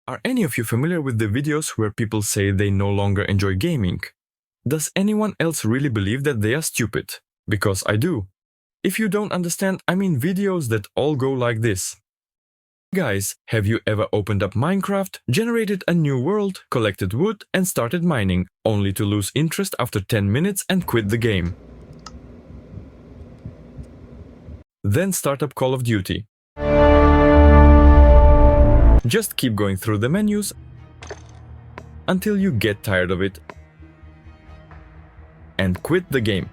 Are any of you familiar with the videos where people say they no longer enjoy gaming? Does anyone else really believe that they are stupid? Because I do. If you don't understand, I mean videos that all go like this. Guys, have you ever opened up Minecraft, generated a new world, collected wood and started mining, only to lose interest after 10 minutes and quit the game? Then start up Call of Duty. Just keep going through the menus until you get tired of it and quit the game.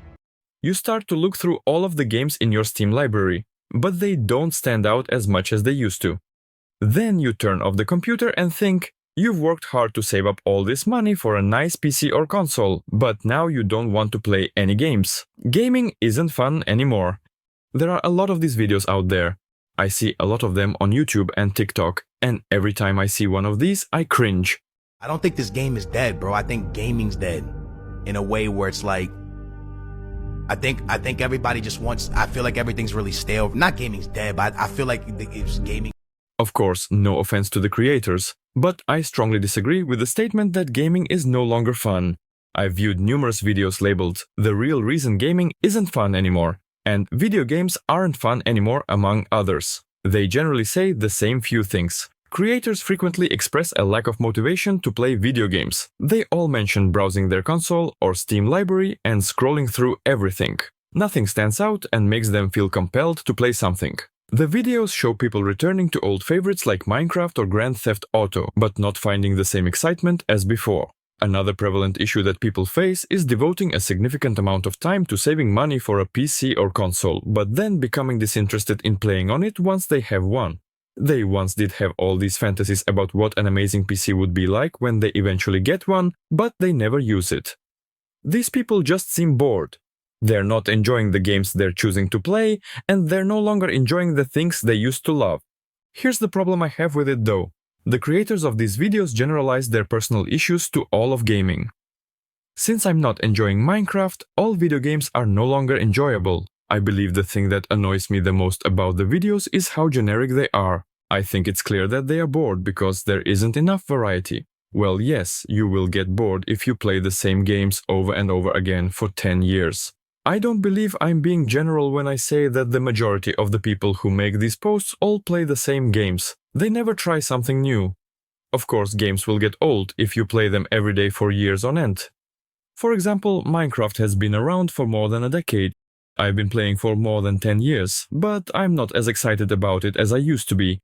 You start to look through all of the games in your Steam library, but they don't stand out as much as they used to. Then you turn off the computer and think, you've worked hard to save up all this money for a nice PC or console, but now you don't want to play any games. Gaming isn't fun anymore. There are a lot of these videos out there. I see a lot of them on YouTube and TikTok, and every time I see one of these, I cringe. I don't think this game is dead, bro. I think gaming's dead in a way where it's like, I think everybody just wants, I feel like everything's really stale. Not gaming's dead, but I feel like it's gaming. Of course, no offense to the creators, but I strongly disagree with the statement that gaming is no longer fun. I've viewed numerous videos labeled, "The real reason gaming isn't fun anymore," and "video games aren't fun anymore," among others. They generally say the same few things. Creators frequently express a lack of motivation to play video games. They all mention browsing their console or Steam library and scrolling through everything. Nothing stands out and makes them feel compelled to play something. The videos show people returning to old favorites like Minecraft or Grand Theft Auto, but not finding the same excitement as before. Another prevalent issue that people face is devoting a significant amount of time to saving money for a PC or console, but then becoming disinterested in playing on it once they have one. They once did have all these fantasies about what an amazing PC would be like when they eventually get one, but they never use it. These people just seem bored. They're not enjoying the games they're choosing to play, and they're no longer enjoying the things they used to love. Here's the problem I have with it though. The creators of these videos generalize their personal issues to all of gaming. Since I'm not enjoying Minecraft, all video games are no longer enjoyable. I believe the thing that annoys me the most about the videos is how generic they are. I think it's clear that they are bored because there isn't enough variety. Well, yes, you will get bored if you play the same games over and over again for 10 years. I don't believe I'm being general when I say that the majority of the people who make these posts all play the same games. They never try something new. Of course, games will get old if you play them every day for years on end. For example, Minecraft has been around for more than a decade. I've been playing for more than 10 years, but I'm not as excited about it as I used to be.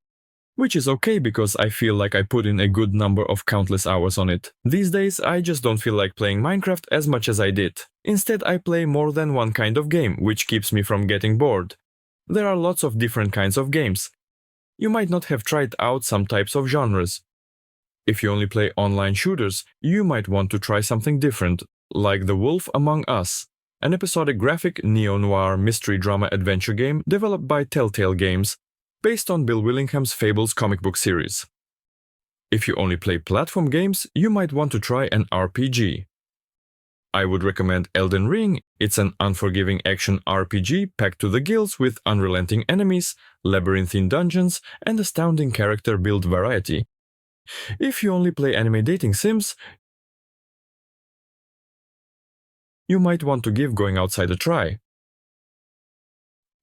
Which is okay because I feel like I put in a good number of countless hours on it. These days, I just don't feel like playing Minecraft as much as I did. Instead, I play more than one kind of game, which keeps me from getting bored. There are lots of different kinds of games. You might not have tried out some types of genres. If you only play online shooters, you might want to try something different, like The Wolf Among Us, an episodic graphic neo-noir mystery drama adventure game developed by Telltale Games, based on Bill Willingham's Fables comic book series. If you only play platform games, you might want to try an RPG. I would recommend Elden Ring. It's an unforgiving action RPG packed to the gills with unrelenting enemies, labyrinthine dungeons, and astounding character build variety. If you only play anime dating sims, you might want to give going outside a try.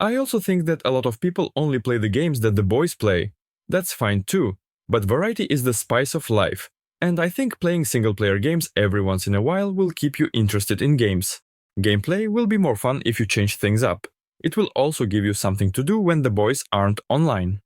I also think that a lot of people only play the games that the boys play. That's fine too, but variety is the spice of life, and I think playing single-player games every once in a while will keep you interested in games. Gameplay will be more fun if you change things up. It will also give you something to do when the boys aren't online.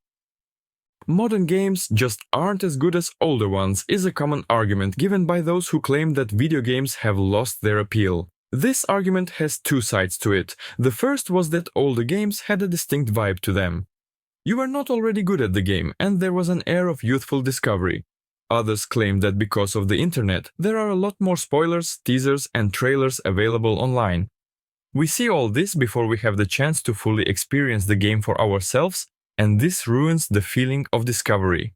Modern games just aren't as good as older ones is a common argument given by those who claim that video games have lost their appeal. This argument has two sides to it. The first was that older games had a distinct vibe to them. You were not already good at the game, and there was an air of youthful discovery. Others claim that because of the internet, there are a lot more spoilers, teasers, and trailers available online. We see all this before we have the chance to fully experience the game for ourselves, and this ruins the feeling of discovery.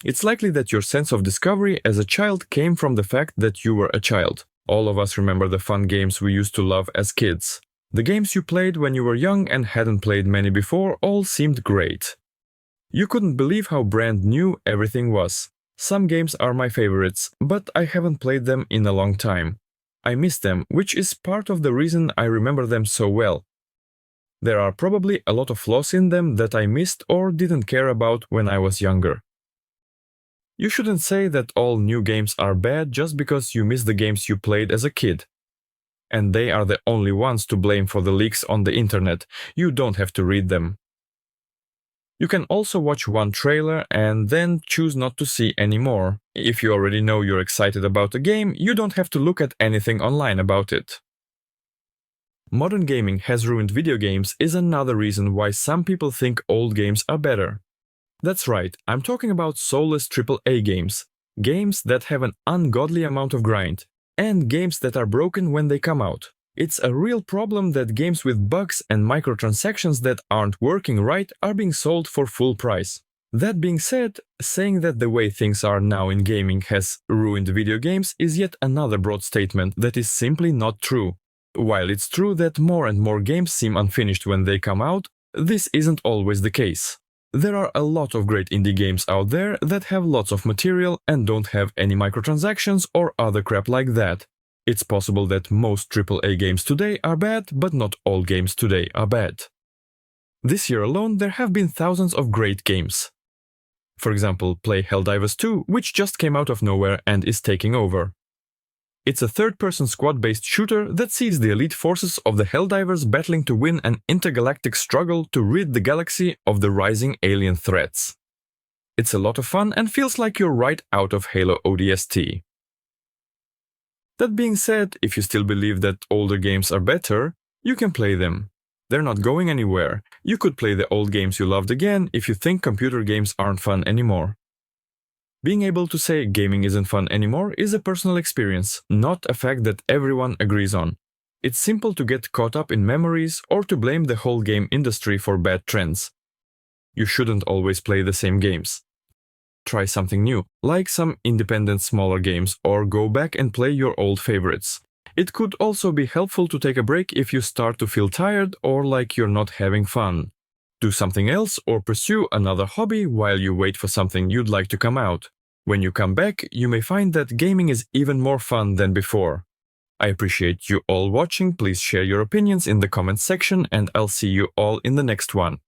It's likely that your sense of discovery as a child came from the fact that you were a child. All of us remember the fun games we used to love as kids. The games you played when you were young and hadn't played many before all seemed great. You couldn't believe how brand new everything was. Some games are my favorites, but I haven't played them in a long time. I miss them, which is part of the reason I remember them so well. There are probably a lot of flaws in them that I missed or didn't care about when I was younger. You shouldn't say that all new games are bad just because you miss the games you played as a kid. And they are the only ones to blame for the leaks on the internet. You don't have to read them. You can also watch one trailer and then choose not to see any more. If you already know you're excited about a game, you don't have to look at anything online about it. Modern gaming has ruined video games is another reason why some people think old games are better. That's right, I'm talking about soulless AAA games. Games that have an ungodly amount of grind. And games that are broken when they come out. It's a real problem that games with bugs and microtransactions that aren't working right are being sold for full price. That being said, saying that the way things are now in gaming has ruined video games is yet another broad statement that is simply not true. While it's true that more and more games seem unfinished when they come out, this isn't always the case. There are a lot of great indie games out there that have lots of material and don't have any microtransactions or other crap like that. It's possible that most AAA games today are bad, but not all games today are bad. This year alone, there have been thousands of great games. For example, play Helldivers 2, which just came out of nowhere and is taking over. It's a third-person squad-based shooter that sees the elite forces of the Helldivers battling to win an intergalactic struggle to rid the galaxy of the rising alien threats. It's a lot of fun and feels like you're right out of Halo ODST. That being said, if you still believe that older games are better, you can play them. They're not going anywhere. You could play the old games you loved again if you think computer games aren't fun anymore. Being able to say gaming isn't fun anymore is a personal experience, not a fact that everyone agrees on. It's simple to get caught up in memories or to blame the whole game industry for bad trends. You shouldn't always play the same games. Try something new, like some independent smaller games, or go back and play your old favorites. It could also be helpful to take a break if you start to feel tired or like you're not having fun. Do something else or pursue another hobby while you wait for something you'd like to come out. When you come back, you may find that gaming is even more fun than before. I appreciate you all watching. Please share your opinions in the comments section and I'll see you all in the next one.